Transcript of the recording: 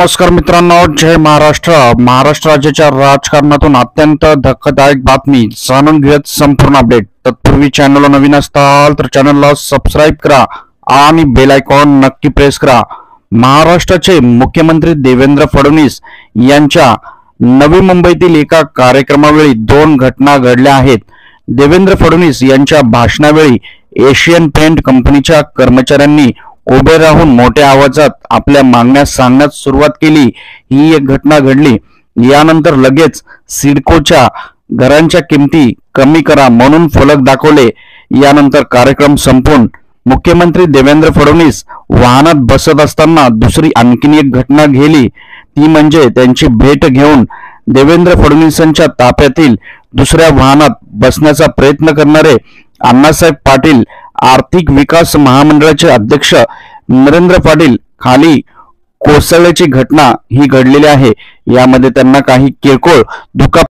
नमस्कार मित्रांनो, जय महाराष्ट्र। महाराष्ट्र राज्याच्या राजकारणातून अत्यंत धक्कादायक बातमी जाणून घेत संपूर्ण अपडेट। तत्पूर्वी चॅनलला नवीन असताल तर चॅनलला सबस्क्राइब करा आणि बेल आयकॉन नक्की प्रेस करा। महाराष्ट्राचे मुख्यमंत्री देवेंद्र फडणवीस यांच्या नवी मुंबईतील एका कार्यक्रमावेळी दोन घटना घडल्या आहेत। देवेंद्र फडणवीस यांच्या भाषणावेळी एशियन पेंट कंपनीच्या कर्मचाऱ्यांनी उभे राहून मोठ्या आवाजात आपल्या मागण्या सांगण्यास सुरुवात केली। ही एक घटना घडली। यानंतर लगेच सिडकोच्या घरांच्या किमती कमी करा म्हणून फलक दाखवले। यानंतर कार्यक्रम संपून मुख्यमंत्री देवेंद्र फडणवीस वाहनात बसत असताना दुसरी आणखी एक घटना घडली। ती म्हणजे त्यांची भेट घेऊन देवेंद्र फडणवीसांच्या ताफ्यातील दुसऱ्या वाहनात बसण्याचा प्रयत्न करणारे अण्णासाहेब पाटील आर्थिक विकास महामंडळाचे अध्यक्ष नरेंद्र पाटील खाली कोसळल्याची घटना ही घडलेली आहे। यामध्ये त्यांना काही किरकोळ दुखापत